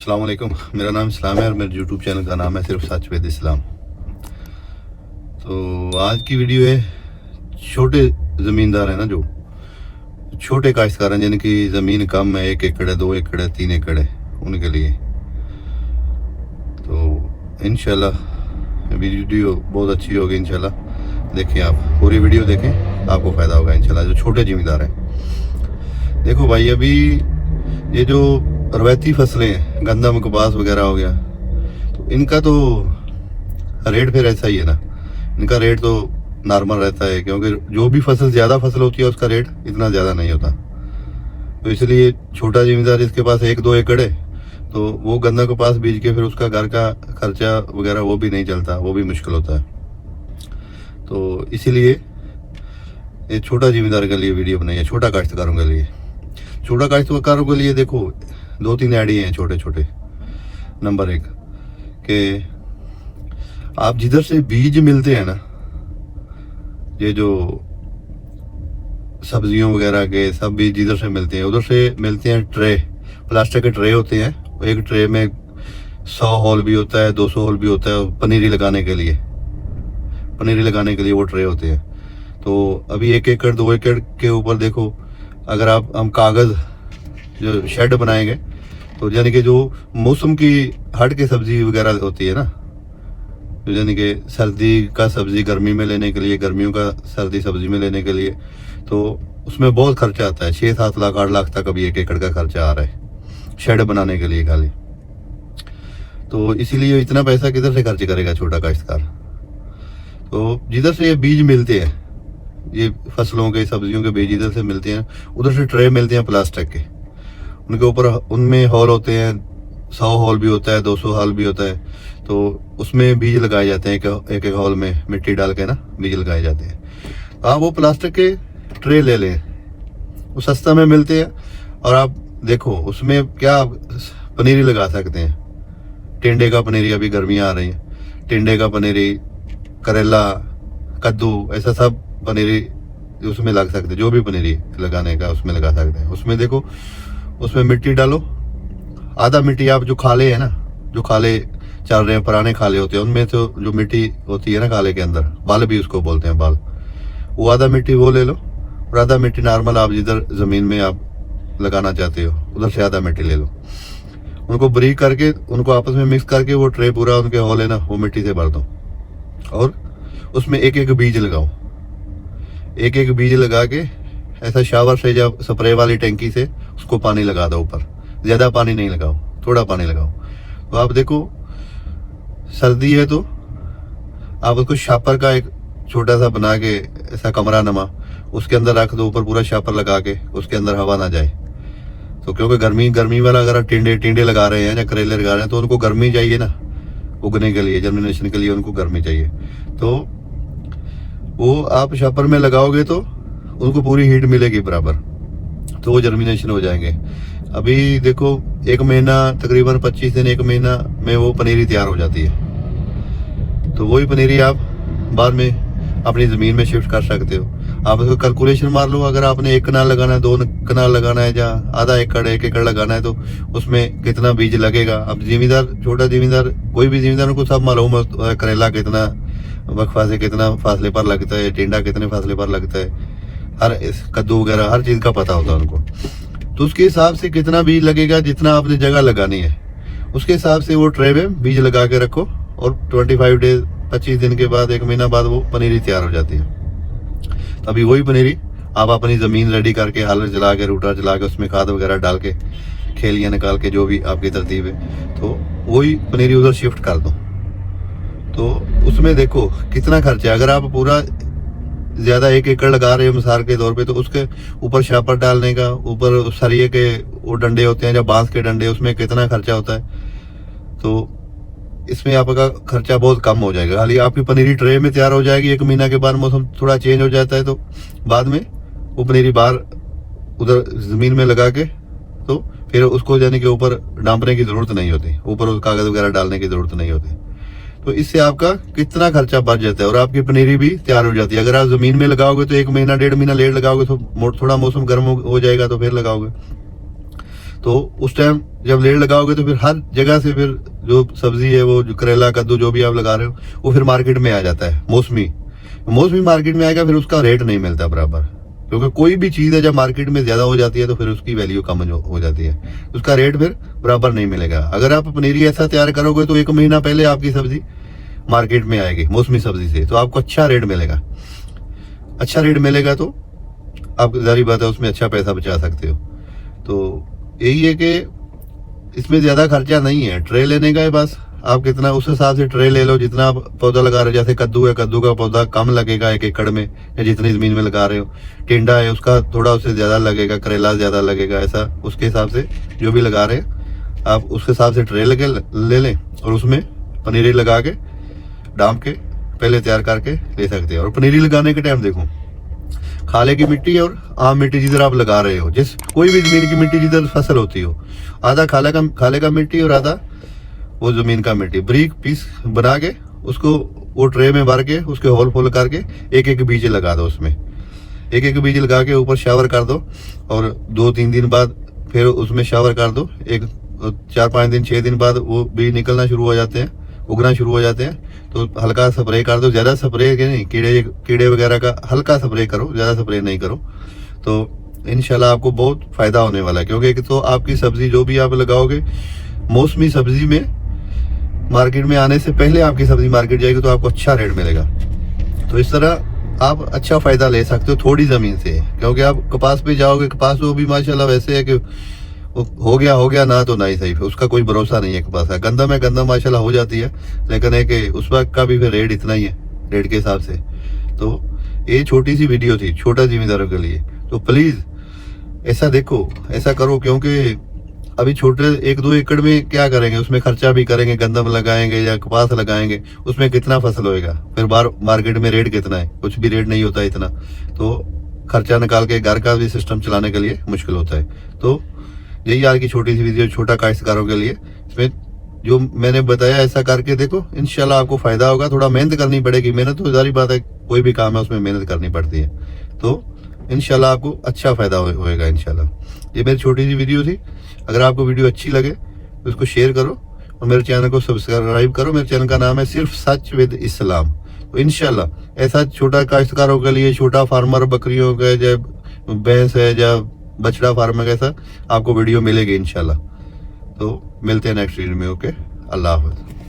अस्सलाम वालेकुम। मेरा नाम इस्लाम है और मेरे यूट्यूब चैनल का नाम है सिर्फ सच विद इस्लाम। तो आज की वीडियो है छोटे ज़मींदार हैं ना, जो छोटे काश्तकार हैं जिनकी ज़मीन कम है, 1 एकड़ है, 2 एकड़ है, 3 एकड़ है, उनके लिए। तो इंशाल्लाह वीडियो बहुत अच्छी होगी। इंशाल्लाह देखें, आप पूरी वीडियो देखें, आपको फ़ायदा होगा इंशाल्लाह। जो छोटे ज़मींदार हैं, देखो भाई, अभी ये जो रवायती फसलें हैं, गंदम कपास वगैरह हो गया, तो इनका तो रेट फिर ऐसा ही है ना। इनका रेट तो नॉर्मल रहता है, क्योंकि जो भी फसल ज़्यादा फसल होती है उसका रेट इतना ज़्यादा नहीं होता। तो इसलिए छोटा ज़मींदार जिसके पास 1-2 एकड़ है, तो वो गन्ना कपास बीज के फिर उसका घर का खर्चा वगैरह वो भी नहीं चलता, वो भी मुश्किल होता है। तो इसीलिए ये छोटा ज़मींदार के लिए वीडियो बनाई है, छोटा काश्तकारों के लिए। छोटा काश्तकारों के लिए देखो 2-3 आइडिया हैं छोटे छोटे। नंबर 1 कि आप जिधर से बीज मिलते हैं ना, ये जो सब्जियों वगैरह के सब बीज जिधर से मिलते हैं, उधर से मिलते हैं ट्रे, प्लास्टिक के ट्रे होते हैं। एक ट्रे में 100 होल भी होता है, 200 होल भी होता है। पनीरी लगाने के लिए वो ट्रे होते हैं। तो अभी 1 एकड़ 2 एकड़ के ऊपर देखो, अगर हम कागज़ जो शेड बनाएंगे, तो यानी कि जो मौसम की हट के सब्जी वगैरह होती है ना, तो यानी कि सर्दी का सब्जी गर्मी में लेने के लिए, गर्मियों का सर्दी सब्जी में लेने के लिए, तो उसमें बहुत खर्चा आता है। 6-7 लाख 8 लाख तक अभी 1 एकड़ का खर्चा आ रहा है शेड बनाने के लिए खाली। तो इसीलिए इतना पैसा किधर से खर्च करेगा छोटा काश्तकार। तो जिधर से ये बीज मिलते हैं, ये फसलों के सब्जियों के बीज जिधर से मिलते हैं, उधर से ट्रे मिलते हैं प्लास्टिक के। उनके ऊपर उनमें हॉल होते हैं, 100 हॉल भी होता है, 200 हॉल भी होता है। तो उसमें बीज लगाए जाते हैं, एक एक हॉल में मिट्टी डाल के ना बीज लगाए जाते हैं। आप वो प्लास्टिक के ट्रे ले लें, वो सस्ता में मिलते हैं। और आप देखो उसमें क्या आप पनीरी लगा सकते हैं। टिंडे का पनीरी, अभी गर्मियाँ आ रही हैं, टिंडे का पनीरी, करेला, कद्दू, ऐसा सब पनीरी उसमें लग सकते हैं। जो भी पनीरी लगाने का उसमें लगा सकते हैं। उसमें देखो, उसमें मिट्टी डालो, आधा मिट्टी आप जो खाले है ना, जो खाले चल रहे हैं, पुराने खाले होते हैं, उनमें तो जो मिट्टी होती है ना खाले के अंदर, बाल भी उसको बोलते हैं, बाल, वो आधा मिट्टी वो ले लो। और आधा मिट्टी नॉर्मल आप जिधर ज़मीन में आप लगाना चाहते हो उधर से आधा मिट्टी ले लो। उनको ब्रीक करके, उनको आपस में मिक्स करके, वो ट्रे पूरा उनके हॉल है ना, वो मिट्टी से भर दो। और उसमें एक एक बीज लगाओ, एक एक बीज लगा के ऐसा शावर से, जब स्प्रे वाली टैंकी से उसको पानी लगा दो ऊपर। ज़्यादा पानी नहीं लगाओ, थोड़ा पानी लगाओ। तो आप देखो, सर्दी है तो आप उसको शापर का एक छोटा सा बना के, ऐसा कमरा नमा, उसके अंदर रख दो, ऊपर पूरा शापर लगा के, उसके अंदर हवा ना जाए। तो क्योंकि गर्मी वाला, अगर आप टिंडे लगा रहे हैं या करेले लगा रहे हैं, तो उनको गर्मी चाहिए ना उगने के लिए, जर्मिनेशन के लिए उनको गर्मी चाहिए। तो वो आप शापर में लगाओगे तो उनको पूरी हीट मिलेगी बराबर, तो वो जर्मिनेशन हो जाएंगे। अभी देखो 1 महीना, तकरीबन 25 दिन, 1 महीना में वो पनीरी तैयार हो जाती है। तो वही पनीरी आप बाद में अपनी ज़मीन में शिफ्ट कर सकते हो। आप उसको कैलकुलेशन मार लो, अगर आपने 1 कनाल लगाना है, 2 कनाल लगाना है, या आधा एकड़ 1 एकड़ लगाना है, तो उसमें कितना बीज लगेगा। अब ज़मींदार, छोटा ज़मींदार, कोई भी ज़मींदार को सब मालूम है, करेला कितना वक्फा से कितना फासले पर लगता है, टिंडा कितने फासले पर लगता है, हर कद्दू वगैरह हर चीज़ का पता होता है उनको। तो उसके हिसाब से कितना बीज लगेगा, जितना आपने जगह लगानी है, उसके हिसाब से वो ट्रे में बीज लगा के रखो। और 25 डेज, 25 दिन के बाद, 1 महीना बाद वो पनीरी तैयार हो जाती है। अभी वही पनीरी आप अपनी ज़मीन रेडी करके, हल चला के, रूटर चला के, उसमें खाद वगैरह डाल के, खेलियाँ निकाल के, जो भी आपकी तरतीब है, तो वही पनीरी उधर शिफ्ट कर दो। तो उसमें देखो कितना खर्चा है। अगर आप पूरा ज़्यादा 1 एकड़ लगा रहे हो मिसाल के तौर पे, तो उसके ऊपर शापर डालने का, ऊपर सरिये के वो डंडे होते हैं, या बांस के डंडे, उसमें कितना खर्चा होता है। तो इसमें आपका खर्चा बहुत कम हो जाएगा। खाली आपकी पनीरी ट्रे में तैयार हो जाएगी। 1 महीना के बाद मौसम थोड़ा चेंज हो जाता है, तो बाद में वो पनीरी बाहर उधर ज़मीन में लगा के, तो फिर उसको यानी कि ऊपर डांपने की ज़रूरत नहीं होती, ऊपर उस कागज़ वगैरह डालने की ज़रूरत नहीं होती। तो इससे आपका कितना खर्चा बच जाता है, और आपकी पनीरी भी तैयार हो जाती है। अगर आप ज़मीन में लगाओगे तो 1 महीना 1.5 महीना लेट लगाओगे, तो थोड़ा मौसम गर्म हो जाएगा तो फिर लगाओगे। तो उस टाइम जब रेट लगाओगे तो फिर हर जगह से फिर जो सब्जी है वो जो करेला कद्दू जो भी आप लगा रहे हो वो फिर मार्केट में आ जाता है। मौसमी मार्केट में आएगा, फिर उसका रेट नहीं मिलता बराबर, क्योंकि कोई भी चीज़ है जब मार्केट में ज़्यादा हो जाती है तो फिर उसकी वैल्यू कम हो जाती है, उसका रेट फिर बराबर नहीं मिलेगा। अगर आप पनीरी ऐसा तैयार करोगे तो 1 महीना पहले आपकी सब्जी मार्केट में आएगी मौसमी सब्जी से, तो आपको अच्छा रेट मिलेगा। अच्छा रेट मिलेगा तो आप जारी बात है उसमें अच्छा पैसा बचा सकते हो। तो यही है कि इसमें ज़्यादा खर्चा नहीं है, ट्रे लेने का है बस। आप कितना उस हिसाब से ट्रे ले लो, जितना आप पौधा लगा रहे हो। जैसे कद्दू है, कद्दू का पौधा कम लगेगा 1 एकड़ में या जितनी ज़मीन में लगा रहे हो। टिंडा है उसका थोड़ा उससे ज़्यादा लगेगा, करेला ज़्यादा लगेगा, ऐसा उसके हिसाब से जो भी लगा रहे हैं आप उस हिसाब से ट्रे ले लें और उसमें पनीरी लगा के डांप के पहले तैयार करके ले सकते हैं। और पनीरी लगाने के टाइम देखो, खाले की मिट्टी और आम मिट्टी जिधर आप लगा रहे हो, जिस कोई भी जमीन की मिट्टी जिधर फसल होती हो, आधा खाले का मिट्टी और आधा वो जमीन का मिट्टी बारीक पीस बना के उसको वो ट्रे में भर के उसके होल करके एक बीज लगा दो। उसमें एक बीज लगा के ऊपर शावर कर दो और 2-3 दिन बाद फिर उसमें शावर कर दो। 4-5 दिन 6 दिन बाद वो बीज निकलना शुरू हो जाते हैं, उगना शुरू हो जाते हैं। तो हल्का स्प्रे कर दो, ज़्यादा स्प्रे के नहीं, कीड़े वगैरह का हल्का स्प्रे करो, ज़्यादा स्प्रे नहीं करो। तो इंशाल्लाह आपको बहुत फ़ायदा होने वाला है, क्योंकि एक तो आपकी सब्ज़ी जो भी आप लगाओगे मौसमी सब्ज़ी में मार्केट में आने से पहले आपकी सब्ज़ी मार्केट जाएगी तो आपको अच्छा रेट मिलेगा। तो इस तरह आप अच्छा फ़ायदा ले सकते हो थोड़ी ज़मीन से, क्योंकि आप कपास पे जाओगे, कपास वो भी माशाल्लाह वैसे है कि हो गया ना तो नहीं सही, उसका कोई भरोसा नहीं है कपास का। गंदम है, गंदम माशाल्लाह हो जाती है, लेकिन है कि उस वक्त का भी फिर रेट इतना ही है रेट के हिसाब से। तो ये छोटी सी वीडियो थी छोटा जिम्मेदारों के लिए। तो प्लीज़ ऐसा देखो, ऐसा करो, क्योंकि अभी छोटे 1-2 एकड़ में क्या करेंगे, उसमें खर्चा भी करेंगे, गंदम लगाएंगे या कपास लगाएंगे, उसमें कितना फसल होएगा, फिर बाहर मार्केट में रेट कितना है, कुछ भी रेट नहीं होता इतना। तो खर्चा निकाल के घर का भी सिस्टम चलाने के लिए मुश्किल होता है। तो यही आज की छोटी सी वीडियो छोटा काश्तकारों के लिए। इसमें जो मैंने बताया ऐसा करके देखो, इंशाल्लाह आपको फायदा होगा। थोड़ा मेहनत करनी पड़ेगी, मेहनत तो जारी बात है, कोई भी काम है उसमें मेहनत करनी पड़ती है। तो इंशाल्लाह आपको अच्छा फायदा होएगा इंशाल्लाह। ये मेरी छोटी सी वीडियो थी। अगर आपको वीडियो अच्छी लगे तो उसको शेयर करो और मेरे चैनल को सब्सक्राइब करो। मेरे चैनल का नाम है सिर्फ सच विद इस्लाम। तो इंशाल्लाह ऐसा छोटा काश्तकारों के लिए, छोटा फार्मर, बकरियों का या भैंस है या बछड़ा फार्म है, ऐसा आपको वीडियो मिलेगी इंशाल्लाह। तो मिलते हैं नेक्स्ट वीडियो में। ओके, अल्लाह हाफ़िज़।